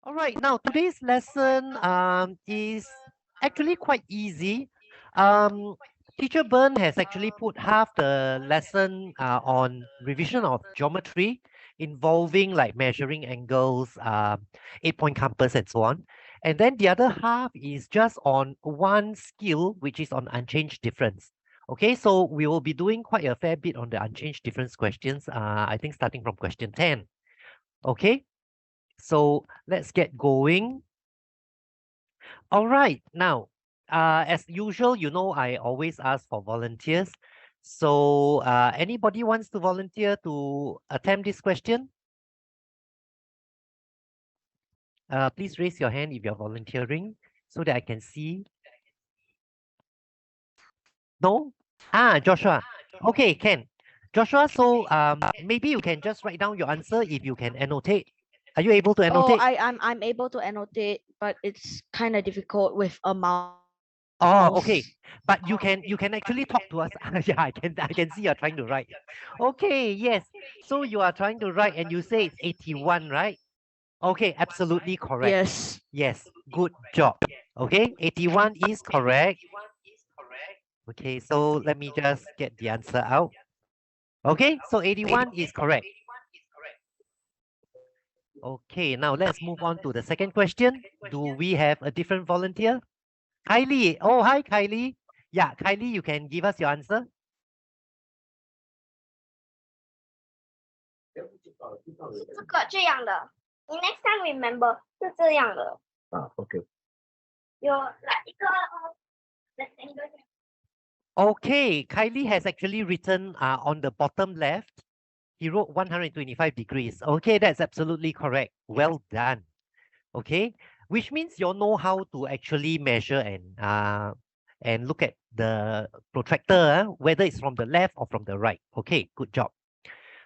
All right, now today's lesson is actually quite easy. Um, Teacher Byrne has actually put half the lesson on revision of geometry involving like measuring angles, 8-point compass, and so on. And then the other half is just on one skill, which is on unchanged difference. Okay, so we will be doing quite a fair bit on the unchanged difference questions, I think starting from question 10. Okay. So let's get going. All right. Now, as usual, you know, I always ask for volunteers. So anybody wants to volunteer to attempt this question? Please raise your hand if you're volunteering so that I can see. No? Joshua. Okay, can. Joshua, so maybe you can just write down your answer if you can annotate. Are you able to Oh, annotate? I'm able to annotate, but it's kind of difficult with a mouse. Oh, okay. But you can actually talk to us. Yeah, I can see you're trying to write. Okay, yes. So you are trying to write and you say it's 81, right? Okay, absolutely correct. Yes. Yes, good job. Okay, 81 is correct. Okay, so let me just get the answer out. Okay, so 81 is correct. Okay, now let's move on to the second question. Do we have a different volunteer? Kylie. Oh, hi, Kylie. Yeah, Kylie, you can give us your answer. 这样的，你 next time remember 是这样的。OK。有来一个rectangle Okay, Kylie has actually written on the bottom left, he wrote 125 degrees. Okay, that's absolutely correct. Well done. Okay, which means you all know how to actually measure and look at the protractor, whether it's from the left or from the right. Okay, good job.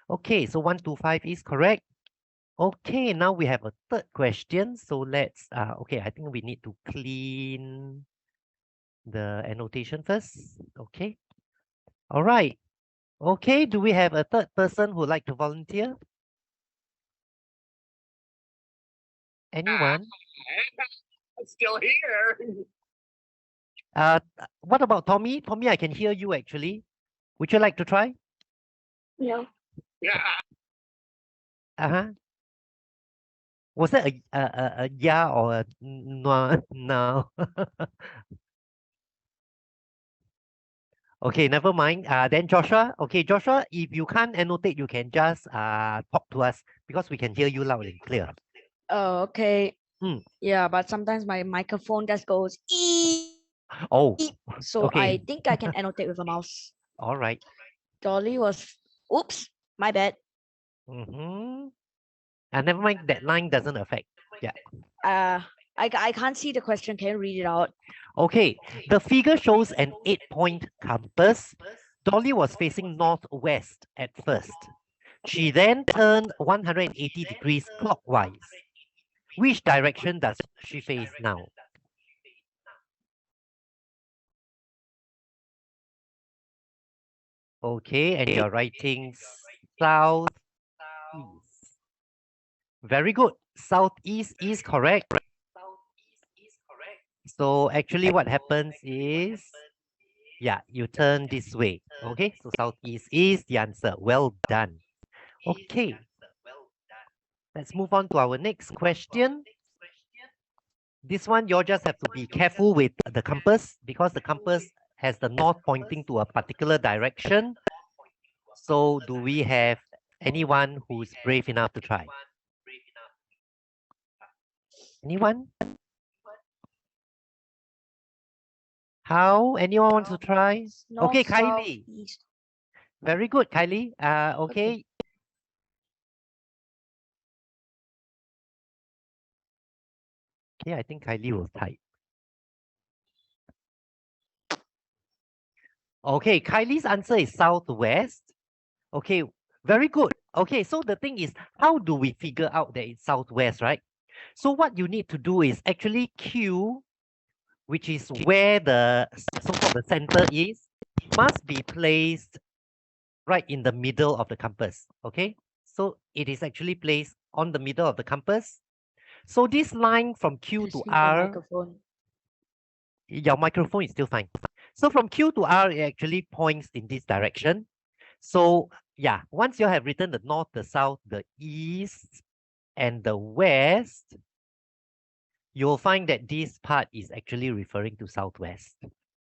Okay, so 125 is correct. Okay, now we have a third question. So let's, okay, I think we need to clean the annotation first. Okay. All right. Okay, do we have a third person who would like to volunteer? Anyone? I'm still here. What about Tommy? Tommy, I can hear you actually. Would you like to try? No. Yeah. Uh-huh. Was that a yeah or a no? No. Okay, never mind. Then Joshua. Okay, Joshua, if you can't annotate, you can just talk to us because we can hear you loud and clear. Oh, okay. Mm. Yeah, but sometimes my microphone just goes ee. Oh, So I okay. think I can annotate with a mouse. All right. Dolly was, oops, my bad. Mm-hmm. Never mind, that line doesn't affect. Yeah. I can't see the question. Can you read it out? Okay, the figure shows an 8-point compass. Dolly was facing northwest at first. She then turned 180 degrees clockwise. Which direction does she face now? Okay, and you're writing southeast. Very good. Southeast is correct. So actually what happens is, yeah, you turn this way. Okay, so southeast is the answer. Well done. Okay. Let's move on to our next question. This one, you'll just have to be careful with the compass because the compass has the north pointing to a particular direction. So do we have anyone who's brave enough to try? Anyone? How? Anyone wants to try? North, Okay, south, Kylie. east. Very good, Kylie. Okay. Okay, I think Kylie will type. Okay, Kylie's answer is southwest. Okay, very good. Okay, so the thing is, how do we figure out that it's southwest, right? So what you need to do is actually Q, which is where the so-called the center is, must be placed right in the middle of the compass. Okay, so it is actually placed on the middle of the compass. So this line from Q to Testing the R, microphone. your microphone is still fine. So from Q to R, it actually points in this direction. So yeah, once you have written the north, the south, the east, and the west, you'll find that this part is actually referring to southwest.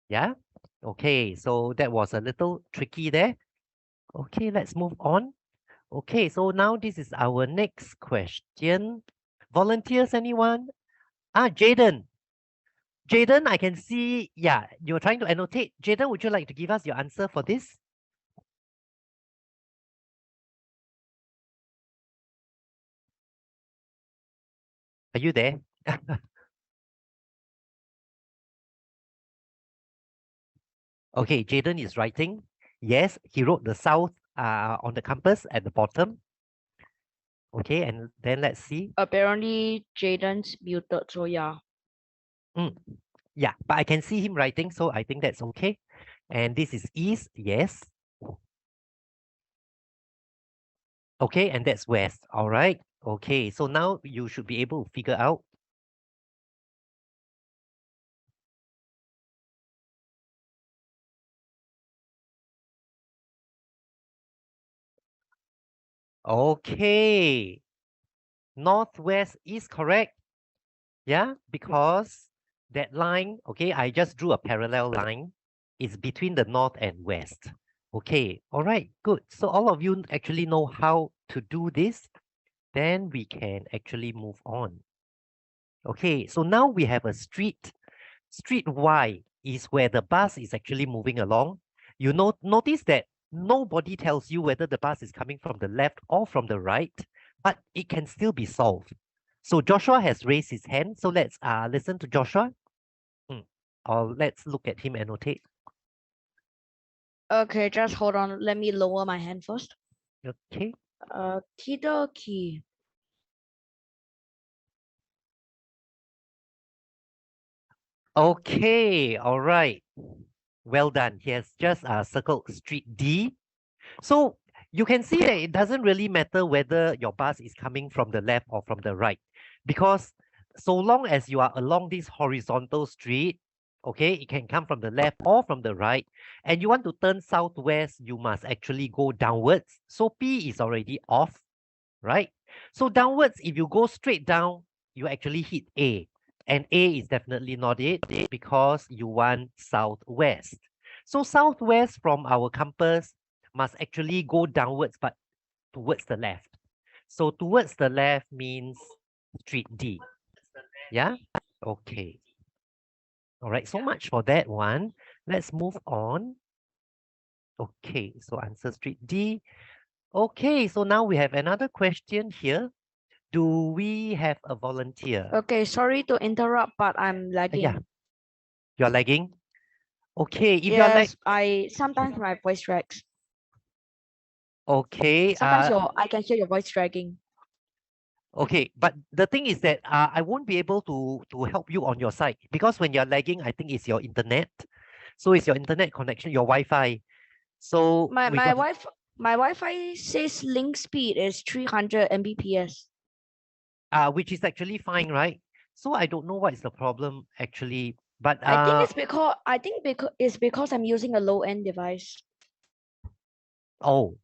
Yeah? Okay, so that was a little tricky there. Okay, let's move on. Okay, so now this is our next question. Volunteers, anyone? Jaden. Jaden, I can see, yeah, you're trying to annotate. Jaden, would you like to give us your answer for this? Are you there? Okay, Jaden is writing. Yes, he wrote the south on the compass at the bottom. Okay, and then let's see. Apparently, Jaden's muted, so yeah. Yeah, but I can see him writing, so I think that's okay. And this is east, yes. Okay, and that's west. All right. Okay, so now you should be able to figure out. Okay. Northwest is correct. Yeah, because that line, okay, I just drew a parallel line. It's between the north and west. Okay, all right, good. So all of you actually know how to do this. Then we can actually move on. Okay, so now we have a street. Street Y is where the bus is actually moving along. You notice that nobody tells you whether the bus is coming from the left or from the right, but it can still be solved. So Joshua has raised his hand. So let's listen to Joshua. Or let's look at him annotate. Okay, just hold on. Let me lower my hand first. Okay. Kidoki. Okay. All right. Well done. He has just circled street D. So you can see that it doesn't really matter whether your bus is coming from the left or from the right, because so long as you are along this horizontal street, okay, it can come from the left or from the right, and you want to turn southwest, you must actually go downwards. So P is already off, right? So downwards, if you go straight down, you actually hit A. And A is definitely not it because you want southwest. So southwest from our compass must actually go downwards, but towards the left. So towards the left means street D. Yeah? Okay. All right, so much for that one. Let's move on. Okay, so answer street D. Okay, so now we have another question here. Do we have a volunteer? Okay, sorry to interrupt, but I'm lagging. Yeah, you're lagging. Okay, if you're Yes, I sometimes my voice drags. okay, Sometimes I can hear your voice dragging. okay, but the thing is that I won't be able to help you on your side because when you're lagging, I think it's your internet. So it's your internet connection, your Wi-Fi. So My we my got Wi-Fi my Wi-Fi says link speed is 300 Mbps. which is actually fine, right? So I don't know what is the problem actually, but I think because I'm using a low-end device. oh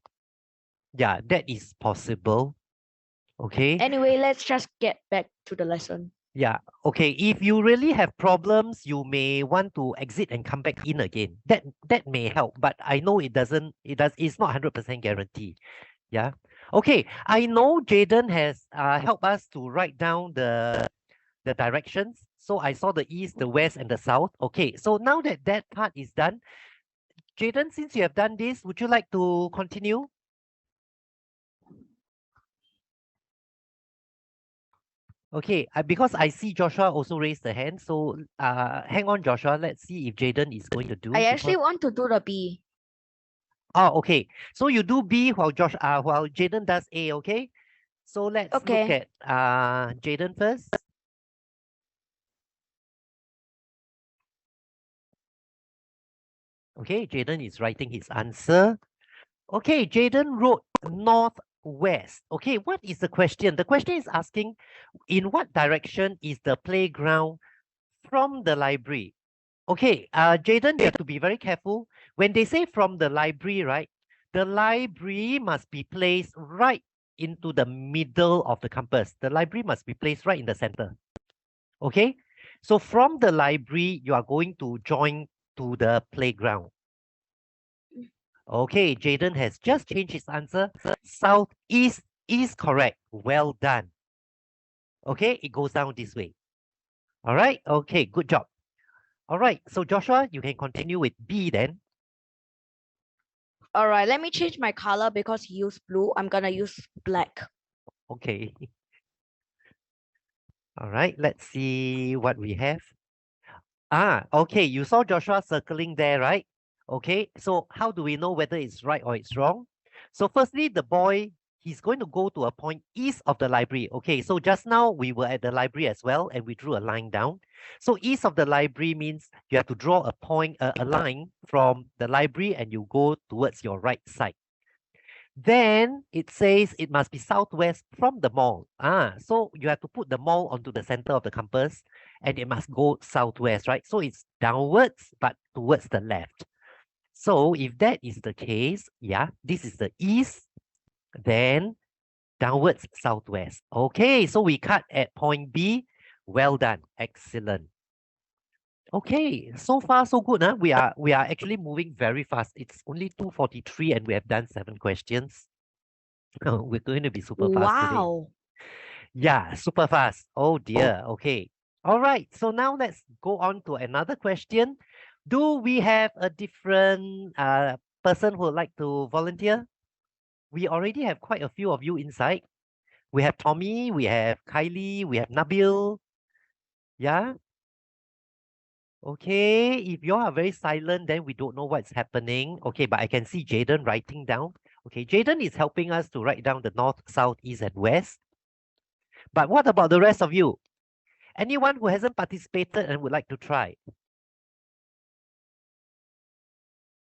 yeah, that is possible. Okay. Anyway, let's just get back to the lesson. Yeah. Okay. If you really have problems, you may want to exit and come back in again. That may help, but I know it doesn't. It's not 100% guarantee. Yeah. Okay. I know Jaden has helped us to write down the directions. So I saw the east, the west, and the south. Okay. So now that that part is done, Jaden, since you have done this, would you like to continue? Okay, because I see Joshua also raised the hand. So hang on, Joshua. Let's see if Jaden is going to do. I actually Because... want to do the B. Oh, okay. So you do B while while Jaden does A, okay? So let's look Okay. at Jaden first. Okay, Jaden is writing his answer. Okay, Jaden wrote north southwest. Okay, what is the question? The question is asking, in what direction is the playground from the library? Okay, Jaden, you have to be very careful. When they say from the library, right? The library must be placed right into the middle of the campus. The library must be placed right in the center. Okay, so from the library, you are going to join to the playground. Okay, Jaden has just changed his answer. Southeast is correct. Well done. Okay, it goes down this way. All right, okay, good job. All right, so Joshua, you can continue with B then. All right, let me change my color because he used blue. I'm gonna use black. Okay. All right, let's see what we have. Okay, you saw Joshua circling there, right? Okay, so how do we know whether it's right or it's wrong? So firstly, the boy, he's going to go to a point east of the library. Okay, so just now we were at the library as well, and we drew a line down. So east of the library means you have to draw a point, a line from the library, and you go towards your right side. Then it says it must be southwest from the mall. So you have to put the mall onto the center of the campus and it must go southwest, right? So it's downwards, but towards the left. So if that is the case, yeah, this is the east, then downwards southwest. Okay, so we cut at point B. Well done. Excellent. Okay, so far so good. Huh? We are actually moving very fast. It's only 2:43 and we have done 7 questions. We're going to be super fast today. Wow. Yeah, super fast. Oh dear. Okay. All right. So now let's go on to another question. Do we have a different person who would like to volunteer? We already have quite a few of you inside. We have Tommy, we have Kylie, we have Nabil. Yeah. Okay. If you are very silent, then we don't know what's happening. Okay, but I can see Jaden writing down. Okay, Jaden is helping us to write down the north, south, east, and west. But what about the rest of you? Anyone who hasn't participated and would like to try?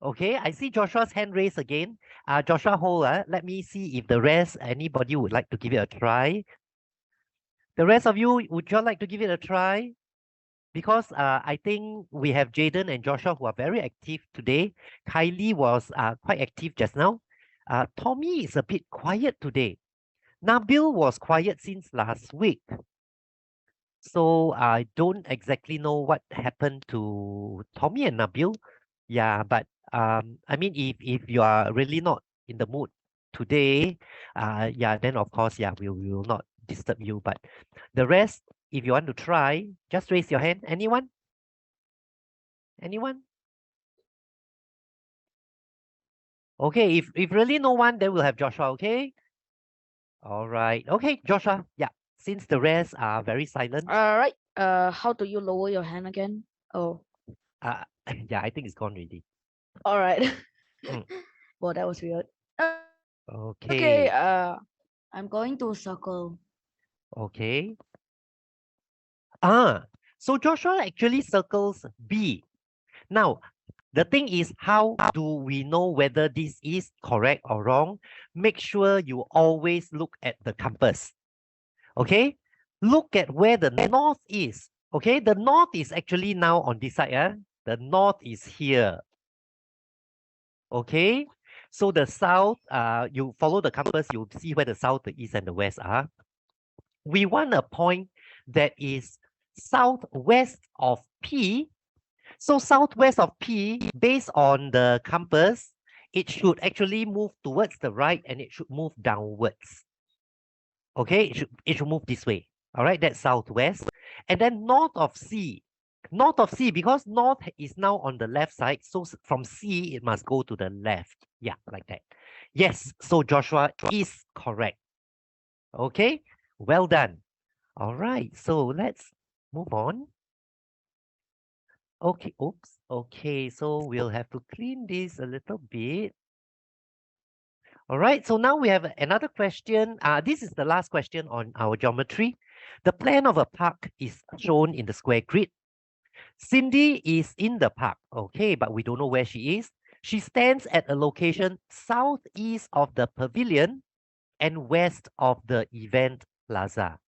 Okay, I see Joshua's hand raised again. Joshua hold, let me see if the rest, anybody would like to give it a try. The rest of you, would you like to give it a try? Because I think we have Jaden and Joshua who are very active today. Kylie was quite active just now. Tommy is a bit quiet today. Nabil was quiet since last week. So I don't exactly know what happened to Tommy and Nabil. Yeah, but I mean, if you are really not in the mood today, yeah, then of course, yeah, we will not disturb you. But the rest, if you want to try, just raise your hand. Anyone? Anyone? Okay, if really no one, then we'll have Joshua. Okay. All right. Okay, Joshua. Yeah. Since the rest are very silent. All right. How do you lower your hand again? Oh, Uh, yeah, I think it's gone already. all right. Mm. Well, that was weird. Okay. Okay. I'm going to circle. Okay. So Joshua actually circles B. Now, the thing is, how do we know whether this is correct or wrong? Make sure you always look at the compass. Okay? Look at where the north is. Okay? The north is actually now on this side. The north is here. Okay? So the south, you follow the compass, you'll see where the south, the east, and the west are. We want a point that is southwest of P. So southwest of P, based on the compass, it should actually move towards the right and it should move downwards. Okay, it should move this way. All right, that's southwest. And then north of C. North of C, because north is now on the left side. So from C, it must go to the left. Yeah, like that. Yes, so Joshua is correct. Okay, well done. All right, so let's move on. Okay, oops. Okay, so we'll have to clean this a little bit. All right, so now we have another question. This is the last question on our geometry. The plan of a park is shown in the square grid. Cindy is in the park, okay, but we don't know where she is. She stands at a location southeast of the pavilion. and west of the event plaza.